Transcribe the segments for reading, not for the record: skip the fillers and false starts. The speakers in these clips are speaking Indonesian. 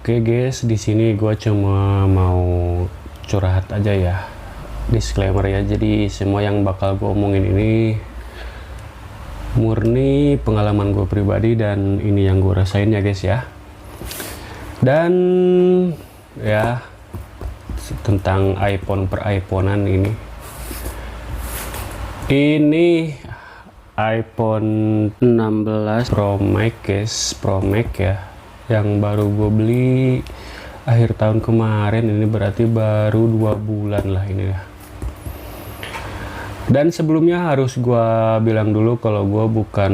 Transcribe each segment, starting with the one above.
Oke guys, di sini gue cuma mau curhat aja ya. Disclaimer ya, jadi semua yang bakal gue omongin ini murni pengalaman gue pribadi dan ini yang gue rasain ya guys ya. Dan ya tentang iPhone per iPhonean ini. Ini iPhone 16 Pro Max guys, Pro Max ya, yang baru gue beli akhir tahun kemarin. Ini berarti baru 2 bulan lah ini ya. Dan sebelumnya harus gue bilang dulu kalau gue bukan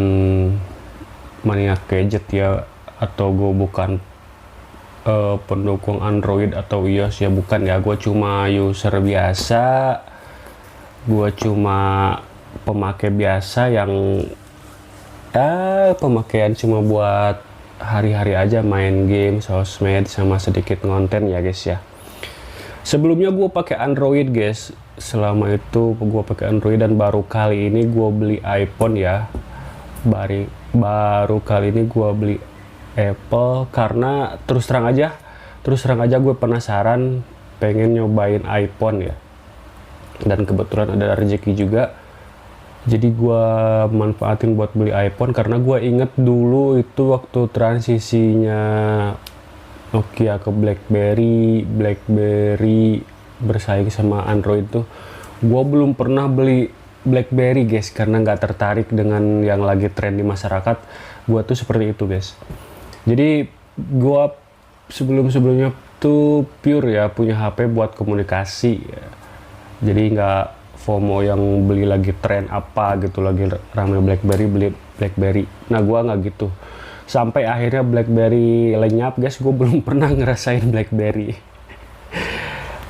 maniak gadget ya, atau gue bukan pendukung Android atau iOS ya, bukan ya. Gue cuma user biasa, gue cuma pemakai biasa yang pemakaian cuma buat hari-hari aja, main game, sosmed, sama sedikit konten ya guys ya. Sebelumnya gue pakai Android guys, selama itu gue pakai Android, dan baru kali ini gue beli iPhone ya. Baru kali ini gue beli Apple karena terus terang aja gue penasaran, pengen nyobain iPhone ya. Dan kebetulan ada rezeki juga, jadi gue manfaatin buat beli iPhone karena gue inget dulu itu waktu transisinya Nokia ke BlackBerry bersaing sama Android tuh, gue belum pernah beli BlackBerry guys, karena nggak tertarik dengan yang lagi tren di masyarakat. Gue tuh seperti itu guys. Jadi gue sebelumnya tuh pure ya punya HP buat komunikasi ya. Jadi nggak FOMO yang beli lagi tren apa gitu, lagi ramai BlackBerry, beli BlackBerry. Nah gue nggak gitu, sampai akhirnya BlackBerry lenyap guys, gue belum pernah ngerasain BlackBerry.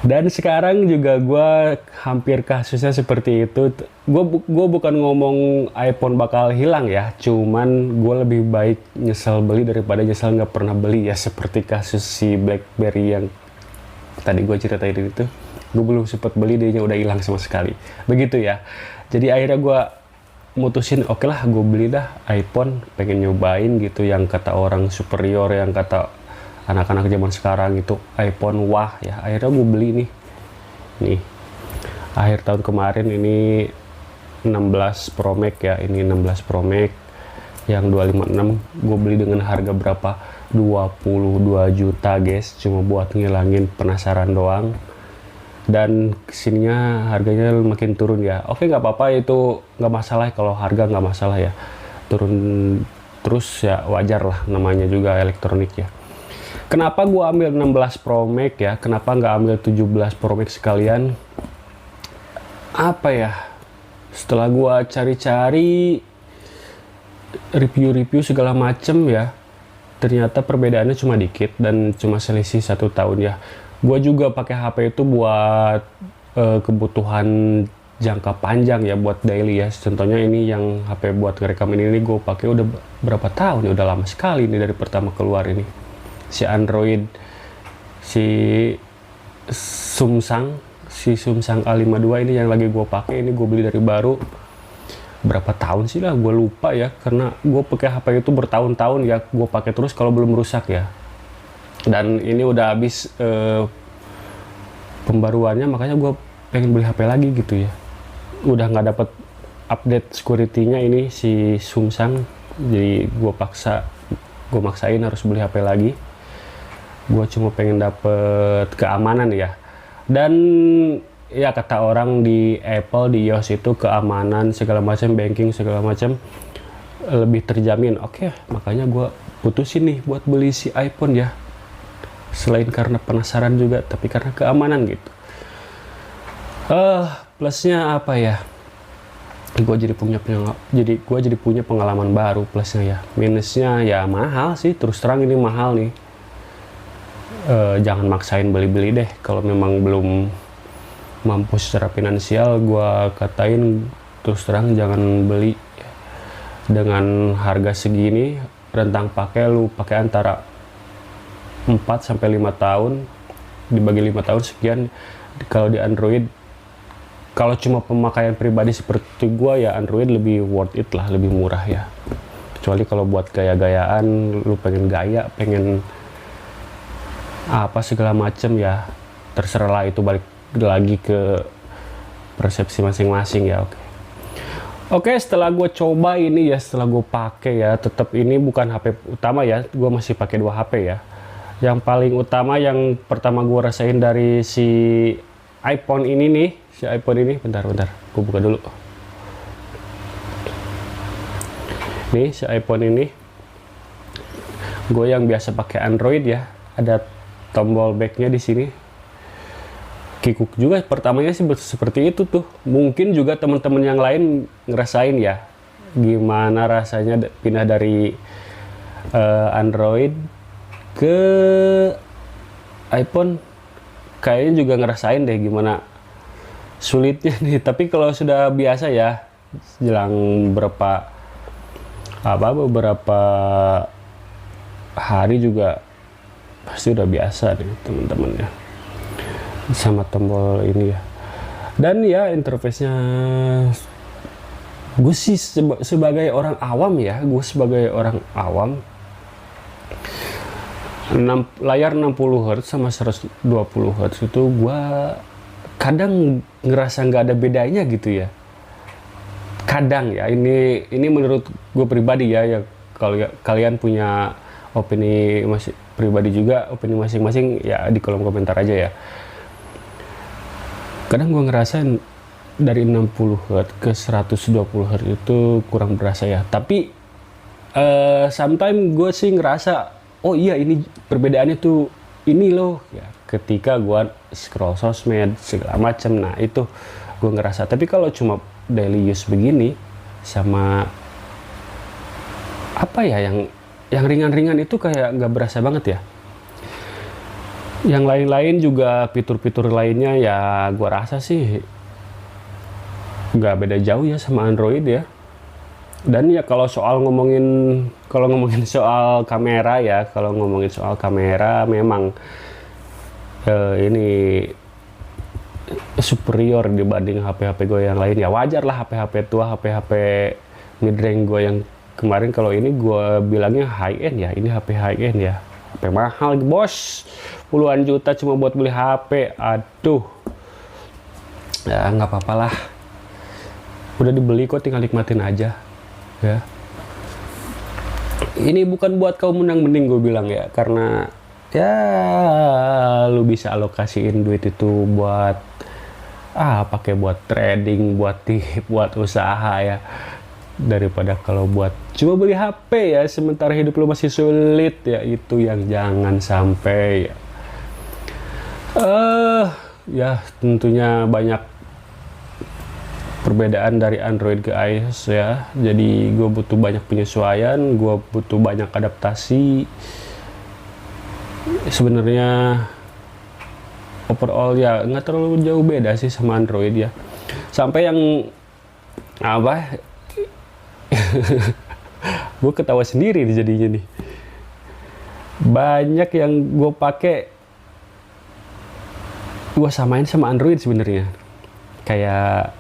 Dan sekarang juga gue hampir kasusnya seperti itu. Gue bukan ngomong iPhone bakal hilang ya, cuman gue lebih baik nyesel beli daripada nyesel nggak pernah beli ya, seperti kasus si BlackBerry yang tadi gue ceritain itu. Gue belum sempat beli, dia udah hilang sama sekali, begitu ya. Jadi akhirnya gue mutusin, oke lah gue beli dah iPhone, pengen nyobain gitu, yang kata orang superior, yang kata anak-anak zaman sekarang itu iPhone wah ya. Akhirnya gue beli nih akhir tahun kemarin, ini 16 Pro Max ya. Ini 16 Pro Max yang 256. Gue beli dengan harga berapa, 22 juta guys, cuma buat ngilangin penasaran doang. Dan kesininya harganya makin turun ya. Oke, nggak apa-apa, itu nggak masalah kalau harga, nggak masalah ya, turun terus ya, wajar lah, namanya juga elektronik ya. Kenapa gue ambil 16 Pro Max ya, kenapa nggak ambil 17 Pro Max sekalian? Apa ya, setelah gue cari-cari review-review segala macem ya, ternyata perbedaannya cuma dikit dan cuma selisih 1 tahun ya. Gue juga pakai HP itu buat kebutuhan jangka panjang ya, buat daily ya. Contohnya ini yang HP buat ngerekam ini gue pakai udah berapa tahun ya, udah lama sekali ini dari pertama keluar ini. Si Android, si Samsung A52 ini yang lagi gue pakai, ini gue beli dari baru. Berapa tahun sih lah, gue lupa ya, karena gue pakai HP itu bertahun-tahun ya, gue pakai terus kalau belum rusak ya. Dan ini udah habis pembaruannya, makanya gue pengen beli HP lagi gitu ya. Udah nggak dapet update security-nya ini si Samsung, jadi gue maksain harus beli HP lagi. Gue cuma pengen dapet keamanan ya. Dan ya kata orang di Apple, di iOS itu keamanan segala macam, banking segala macam lebih terjamin. Oke, makanya gue putusin nih buat beli si iPhone ya. Selain karena penasaran juga, tapi karena keamanan gitu. Plusnya apa ya? Gue jadi punya pengalaman baru plusnya ya. Minusnya ya mahal sih, terus terang ini mahal nih. Jangan maksain beli-beli deh kalau memang belum mampu secara finansial. Gue katain terus terang jangan beli dengan harga segini. Rentang pakai, lu pakai antara 4-5 tahun, dibagi 5 tahun sekian. Kalau di Android, kalau cuma pemakaian pribadi seperti gua ya, Android lebih worth it lah, lebih murah ya. Kecuali kalau buat gaya-gayaan, lu pengen gaya, pengen apa segala macem ya, terserah lah, itu balik lagi ke persepsi masing-masing ya. Oke, setelah gue coba ini ya, setelah gue pakai ya, tetap ini bukan HP utama ya, gue masih pakai 2 HP ya. Yang paling utama, yang pertama gue rasain dari si iPhone ini nih, bentar, gue buka dulu. Nih si iPhone ini, gue yang biasa pakai Android ya, ada tombol backnya di sini. Kikuk juga pertamanya sih seperti itu tuh. Mungkin juga teman-teman yang lain ngerasain ya, gimana rasanya pindah dari Android ke iPhone. Kayaknya juga ngerasain deh gimana sulitnya nih. Tapi kalau sudah biasa ya, jelang beberapa hari juga pasti udah biasa nih teman-teman ya sama tombol ini ya. Dan ya interface-nya, gue sih sebagai orang awam ya, layar 60 Hz sama 120 Hz itu gue kadang ngerasa nggak ada bedanya gitu ya. Kadang ya, ini menurut gue pribadi ya, kalau kalian punya opini pribadi juga, opini masing-masing ya di kolom komentar aja ya. Kadang gue ngerasain dari 60 Hz ke 120 Hz itu kurang berasa ya. Tapi sometimes gue sih ngerasa, oh iya ini perbedaannya tuh ini loh ya, ketika gue scroll sosmed segala macam. Nah itu gue ngerasa. Tapi kalau cuma daily use begini, sama apa ya, yang ringan-ringan itu kayak nggak berasa banget ya. Yang lain-lain juga, fitur-fitur lainnya ya gue rasa sih nggak beda jauh ya sama Android ya. Dan ya kalau ngomongin soal kamera ya, memang ini superior dibanding HP-HP gue yang lain ya. Wajar lah, HP-HP tua, HP-HP mid-range gue yang kemarin, kalau ini gue bilangnya high end ya, ini HP high end ya. HP mahal bos, puluhan juta cuma buat beli HP. Aduh ya nggak apa-apa lah, udah dibeli kok, tinggal nikmatin aja ya. Ini bukan buat kaum menang-mending gue bilang ya, karena ya lu bisa alokasiin duit itu buat pakai buat trading, buat tip, buat usaha ya, daripada kalau buat cuma beli HP ya sementara hidup lu masih sulit ya. Itu yang jangan sampai ya. Ya tentunya banyak perbedaan dari Android ke iOS ya, jadi gue butuh banyak penyesuaian, gue butuh banyak adaptasi. Sebenarnya overall ya nggak terlalu jauh beda sih sama Android ya. Sampai yang gue ketawa sendiri jadinya nih. Banyak yang gue pakai gue samain sama Android sebenarnya. Kayak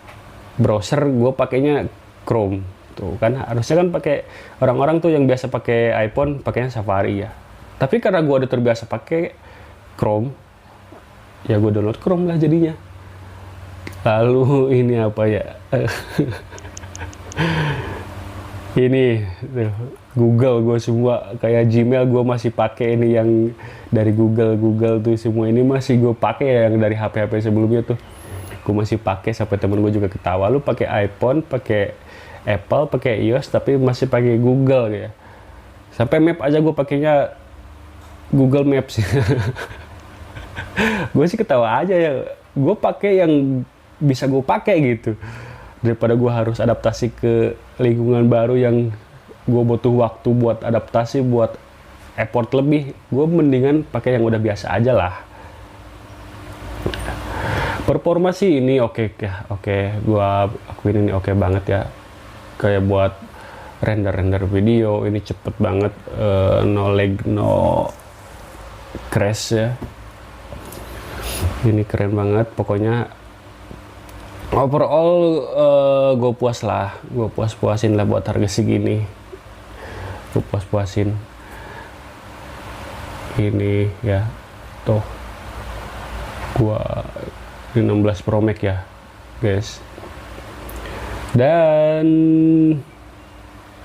browser gue pakainya Chrome tuh kan, harusnya kan pakai orang-orang tuh yang biasa pakai iPhone pakainya Safari ya. Tapi karena gue udah terbiasa pakai Chrome, ya gue download Chrome lah jadinya. Lalu ini apa ya? Ini tuh, Google gue semua, kayak Gmail gue masih pakai ini yang dari Google tuh, semua ini masih gue pakai yang dari HP sebelumnya tuh. Gue masih pakai, sampai temen gue juga ketawa, lu pakai iPhone, pakai Apple, pakai iOS tapi masih pakai Google ya. Sampai map aja gue pakainya Google Maps. Gue sih ketawa aja ya, gue pakai yang bisa gue pakai gitu, daripada gue harus adaptasi ke lingkungan baru yang gue butuh waktu buat adaptasi, buat effort lebih. Gue mendingan pakai yang udah biasa aja lah. Performa sih ini oke, gue akuin ini oke banget ya. Kayak buat render video ini cepet banget, no lag, no crash ya. Ini keren banget pokoknya. Overall gue puas-puasin lah buat harga segini. Gue puas-puasin ini ya. Tuh, gua ini 16 Pro Max ya guys. Dan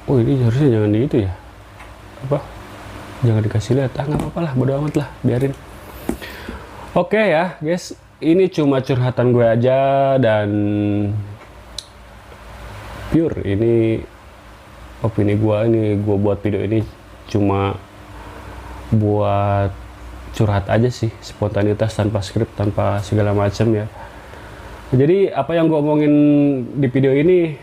ini harusnya jangan di itu ya, apa, jangan dikasih lihat. Nggak apa-apa lah, bodo amat lah, biarin. Oke ya guys, ini cuma curhatan gue aja, dan pure ini opini gue. Ini gue buat video ini cuma buat curhat aja sih, spontanitas, tanpa skrip, tanpa segala macam ya. Jadi apa yang gue omongin di video ini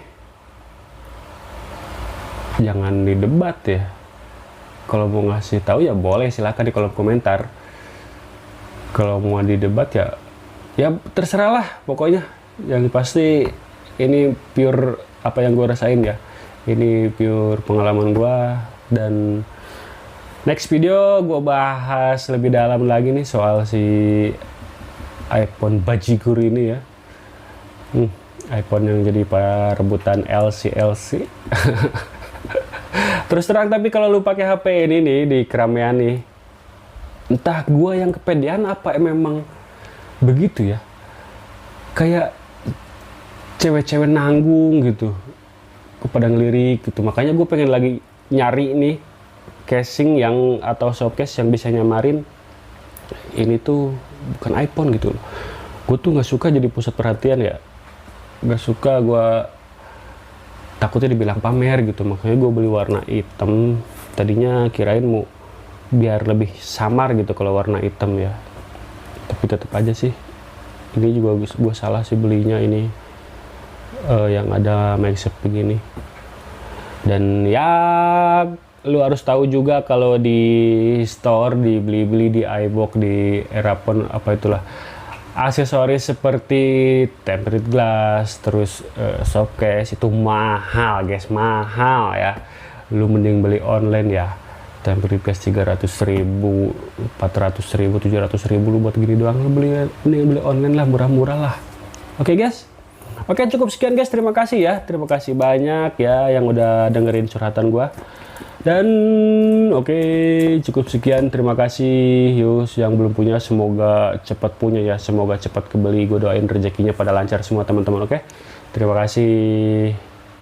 jangan didebat ya. Kalau mau ngasih tahu ya boleh, silahkan di kolom komentar. Kalau mau didebat ya terserah lah pokoknya. Yang pasti ini pure apa yang gue rasain ya. Ini pure pengalaman gue, dan next video gue bahas lebih dalam lagi nih soal si iPhone bajigur ini ya. iPhone yang jadi rebutan LC. Terus terang, tapi kalau lu pakai HP ini nih di keramaian nih, entah gue yang kepedean apa memang begitu ya, kayak cewek-cewek nanggung gitu kepada ngelirik gitu. Makanya gue pengen lagi nyari nih casing yang atau showcase yang bisa nyamarin ini tuh bukan iPhone gitu loh. Gue tuh nggak suka jadi pusat perhatian ya, nggak suka, gue takutnya dibilang pamer gitu. Makanya gue beli warna hitam. Tadinya kirain mau biar lebih samar gitu kalau warna hitam ya, tapi tetap aja sih ini juga gue salah sih belinya ini yang ada MagSafe begini. Dan ya lu harus tahu juga kalau di store, di beli di iBox, di Erapon, apa itulah, aksesoris seperti tempered glass, terus showcase itu mahal guys, mahal ya. Lu mending beli online ya. Tempered glass 300.000, 400.000, 700.000 lu buat gini doang. Lu mending beli online lah, murah-murah lah. Oke guys. Oke, cukup sekian guys. Terima kasih ya. Terima kasih banyak ya yang udah dengerin curhatan gua. Dan oke, cukup sekian. Terima kasih. Yus yang belum punya semoga cepat punya ya. Semoga cepat kebeli. Gue doain rezekinya pada lancar semua teman-teman. Oke. Terima kasih.